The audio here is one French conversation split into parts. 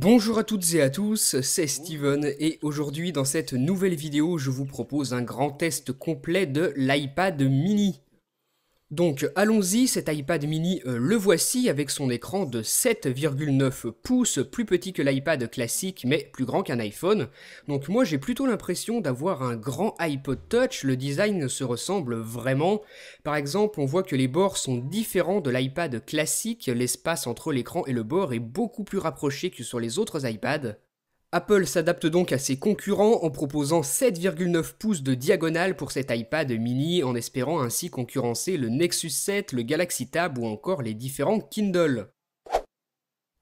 Bonjour à toutes et à tous, c'est Steven et aujourd'hui dans cette nouvelle vidéo je vous propose un grand test complet de l'iPad mini. Donc allons-y, cet iPad mini le voici avec son écran de 7,9 pouces, plus petit que l'iPad classique mais plus grand qu'un iPhone. Donc moi j'ai plutôt l'impression d'avoir un grand iPod Touch, le design se ressemble vraiment. Par exemple on voit que les bords sont différents de l'iPad classique, l'espace entre l'écran et le bord est beaucoup plus rapproché que sur les autres iPads. Apple s'adapte donc à ses concurrents en proposant 7,9 pouces de diagonale pour cet iPad mini en espérant ainsi concurrencer le Nexus 7, le Galaxy Tab ou encore les différents Kindle.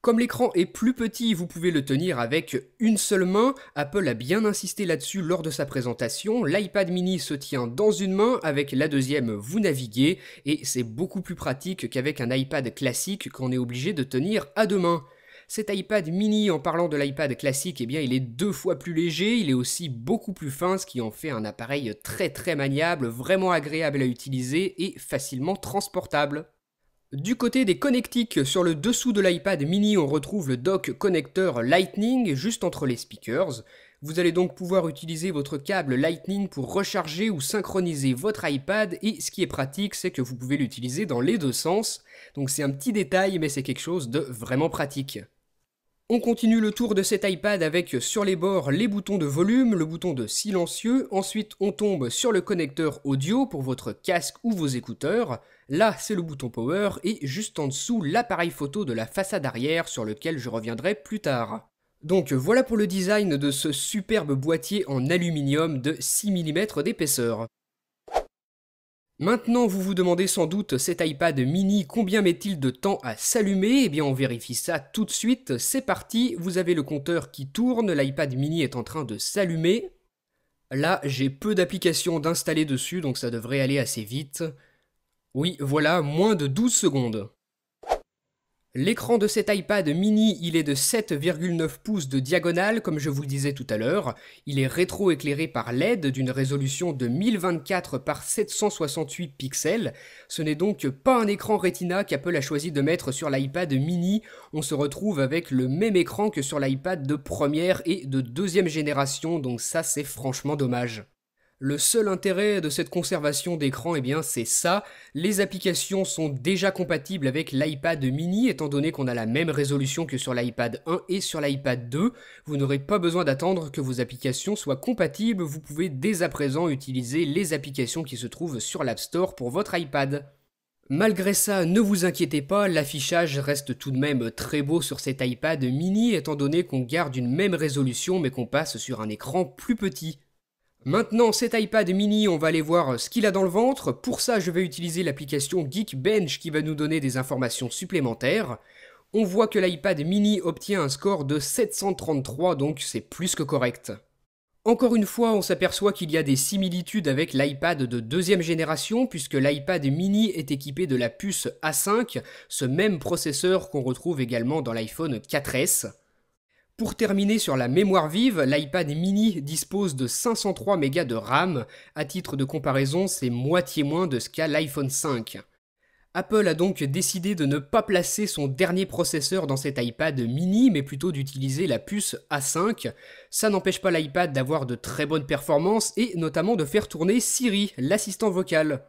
Comme l'écran est plus petit, vous pouvez le tenir avec une seule main. Apple a bien insisté là-dessus lors de sa présentation. L'iPad mini se tient dans une main, avec la deuxième vous naviguez, et c'est beaucoup plus pratique qu'avec un iPad classique qu'on est obligé de tenir à deux mains. Cet iPad mini, en parlant de l'iPad classique, eh bien, il est 2 fois plus léger, il est aussi beaucoup plus fin, ce qui en fait un appareil très maniable, vraiment agréable à utiliser et facilement transportable. Du côté des connectiques, sur le dessous de l'iPad mini, on retrouve le dock connecteur Lightning juste entre les speakers. Vous allez donc pouvoir utiliser votre câble Lightning pour recharger ou synchroniser votre iPad et ce qui est pratique, c'est que vous pouvez l'utiliser dans les deux sens. Donc c'est un petit détail, mais c'est quelque chose de vraiment pratique. On continue le tour de cet iPad avec sur les bords les boutons de volume, le bouton de silencieux, ensuite on tombe sur le connecteur audio pour votre casque ou vos écouteurs, là c'est le bouton power et juste en dessous l'appareil photo de la façade arrière sur lequel je reviendrai plus tard. Donc voilà pour le design de ce superbe boîtier en aluminium de 6 mm d'épaisseur. Maintenant, vous vous demandez sans doute, cet iPad mini, combien met-il de temps à s'allumer? Eh bien, on vérifie ça tout de suite. C'est parti, vous avez le compteur qui tourne, l'iPad mini est en train de s'allumer. Là, j'ai peu d'applications d'installer dessus, donc ça devrait aller assez vite. Oui, voilà, moins de 12 secondes. L'écran de cet iPad mini, il est de 7,9 pouces de diagonale, comme je vous le disais tout à l'heure. Il est rétro-éclairé par LED d'une résolution de 1024 par 768 pixels. Ce n'est donc pas un écran Retina qu'Apple a choisi de mettre sur l'iPad mini. On se retrouve avec le même écran que sur l'iPad de première et de deuxième génération, donc ça c'est franchement dommage. Le seul intérêt de cette conservation d'écran, eh bien c'est ça, les applications sont déjà compatibles avec l'iPad mini étant donné qu'on a la même résolution que sur l'iPad 1 et sur l'iPad 2. Vous n'aurez pas besoin d'attendre que vos applications soient compatibles, vous pouvez dès à présent utiliser les applications qui se trouvent sur l'App Store pour votre iPad. Malgré ça, ne vous inquiétez pas, l'affichage reste tout de même très beau sur cet iPad mini étant donné qu'on garde une même résolution mais qu'on passe sur un écran plus petit. Maintenant, cet iPad mini, on va aller voir ce qu'il a dans le ventre. Pour ça, je vais utiliser l'application Geekbench qui va nous donner des informations supplémentaires. On voit que l'iPad mini obtient un score de 733, donc c'est plus que correct. Encore une fois, on s'aperçoit qu'il y a des similitudes avec l'iPad de deuxième génération, puisque l'iPad mini est équipé de la puce A5, ce même processeur qu'on retrouve également dans l'iPhone 4S. Pour terminer sur la mémoire vive, l'iPad mini dispose de 503 Go de RAM. À titre de comparaison, c'est moitié moins de ce qu'a l'iPhone 5. Apple a donc décidé de ne pas placer son dernier processeur dans cet iPad mini, mais plutôt d'utiliser la puce A5. Ça n'empêche pas l'iPad d'avoir de très bonnes performances et notamment de faire tourner Siri, l'assistant vocal.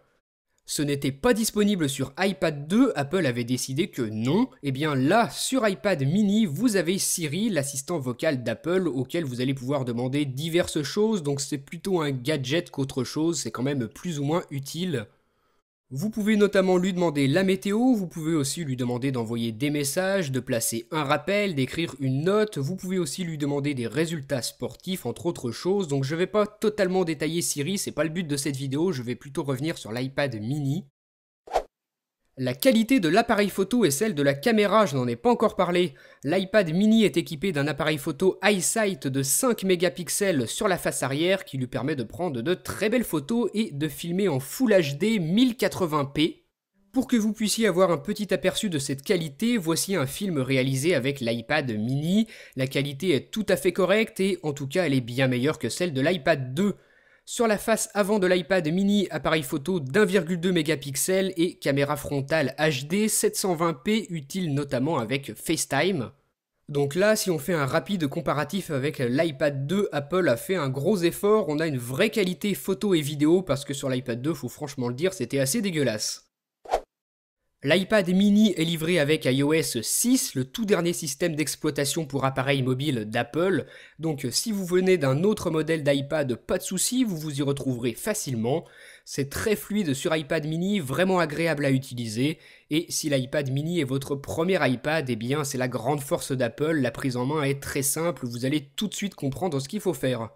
Ce n'était pas disponible sur iPad 2, Apple avait décidé que non. Et bien là, sur iPad mini, vous avez Siri, l'assistant vocal d'Apple, auquel vous allez pouvoir demander diverses choses, donc c'est plutôt un gadget qu'autre chose, c'est quand même plus ou moins utile. Vous pouvez notamment lui demander la météo, vous pouvez aussi lui demander d'envoyer des messages, de placer un rappel, d'écrire une note, vous pouvez aussi lui demander des résultats sportifs entre autres choses, donc je vais pas totalement détailler Siri, c'est pas le but de cette vidéo, je vais plutôt revenir sur l'iPad mini. La qualité de l'appareil photo et celle de la caméra, je n'en ai pas encore parlé. L'iPad mini est équipé d'un appareil photo iSight de 5 mégapixels sur la face arrière qui lui permet de prendre de très belles photos et de filmer en Full HD 1080p. Pour que vous puissiez avoir un petit aperçu de cette qualité, voici un film réalisé avec l'iPad mini. La qualité est tout à fait correcte et en tout cas elle est bien meilleure que celle de l'iPad 2. Sur la face avant de l'iPad mini, appareil photo d'1,2 mégapixels et caméra frontale HD 720p utile notamment avec FaceTime. Donc là, si on fait un rapide comparatif avec l'iPad 2, Apple a fait un gros effort, on a une vraie qualité photo et vidéo, parce que sur l'iPad 2, faut franchement le dire, c'était assez dégueulasse. L'iPad mini est livré avec iOS 6, le tout dernier système d'exploitation pour appareils mobiles d'Apple. Donc si vous venez d'un autre modèle d'iPad, pas de souci, vous vous y retrouverez facilement. C'est très fluide sur iPad mini, vraiment agréable à utiliser. Et si l'iPad mini est votre premier iPad, eh bien c'est la grande force d'Apple, la prise en main est très simple, vous allez tout de suite comprendre ce qu'il faut faire.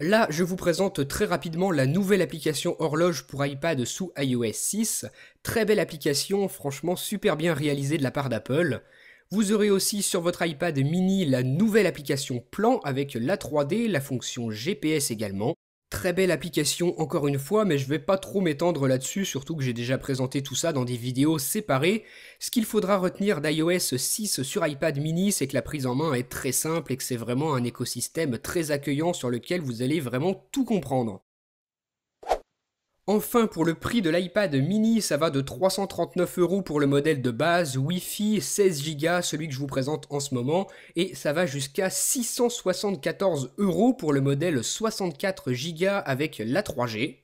Là, je vous présente très rapidement la nouvelle application horloge pour iPad sous iOS 6. Très belle application, franchement super bien réalisée de la part d'Apple. Vous aurez aussi sur votre iPad mini la nouvelle application plan avec la 3D, la fonction GPS également. Très belle application encore une fois, mais je vais pas trop m'étendre là-dessus, surtout que j'ai déjà présenté tout ça dans des vidéos séparées. Ce qu'il faudra retenir d'iOS 6 sur iPad mini, c'est que la prise en main est très simple et que c'est vraiment un écosystème très accueillant sur lequel vous allez vraiment tout comprendre. Enfin, pour le prix de l'iPad mini, ça va de 339 € pour le modèle de base, Wi-Fi 16 Go, celui que je vous présente en ce moment, et ça va jusqu'à 674 € pour le modèle 64 Go avec la 3G.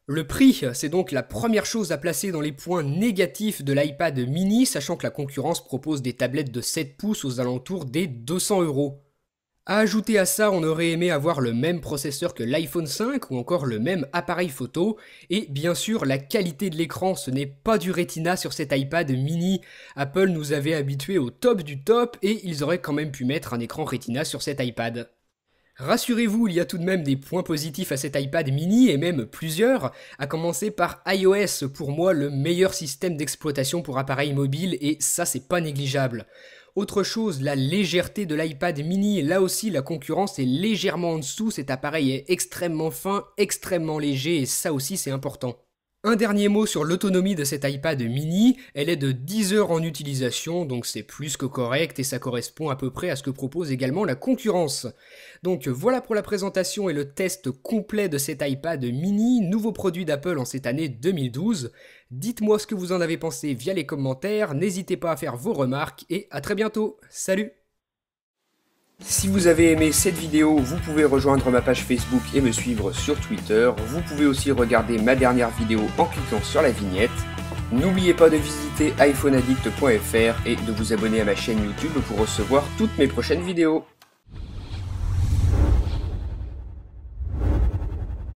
Le prix, c'est donc la première chose à placer dans les points négatifs de l'iPad mini, sachant que la concurrence propose des tablettes de 7 pouces aux alentours des 200 €. À ajouter à ça, on aurait aimé avoir le même processeur que l'iPhone 5 ou encore le même appareil photo, et bien sûr la qualité de l'écran, ce n'est pas du Retina sur cet iPad mini. Apple nous avait habitués au top du top et ils auraient quand même pu mettre un écran Retina sur cet iPad. Rassurez-vous, il y a tout de même des points positifs à cet iPad mini, et même plusieurs, à commencer par iOS, pour moi le meilleur système d'exploitation pour appareil mobile, et ça c'est pas négligeable. Autre chose, la légèreté de l'iPad mini, là aussi la concurrence est légèrement en dessous, cet appareil est extrêmement fin, extrêmement léger, et ça aussi c'est important. Un dernier mot sur l'autonomie de cet iPad mini, elle est de 10 heures en utilisation, donc c'est plus que correct et ça correspond à peu près à ce que propose également la concurrence. Donc voilà pour la présentation et le test complet de cet iPad mini, nouveau produit d'Apple en cette année 2012. Dites-moi ce que vous en avez pensé via les commentaires, n'hésitez pas à faire vos remarques et à très bientôt. Salut! Si vous avez aimé cette vidéo, vous pouvez rejoindre ma page Facebook et me suivre sur Twitter. Vous pouvez aussi regarder ma dernière vidéo en cliquant sur la vignette. N'oubliez pas de visiter iPhoneaddict.fr et de vous abonner à ma chaîne YouTube pour recevoir toutes mes prochaines vidéos.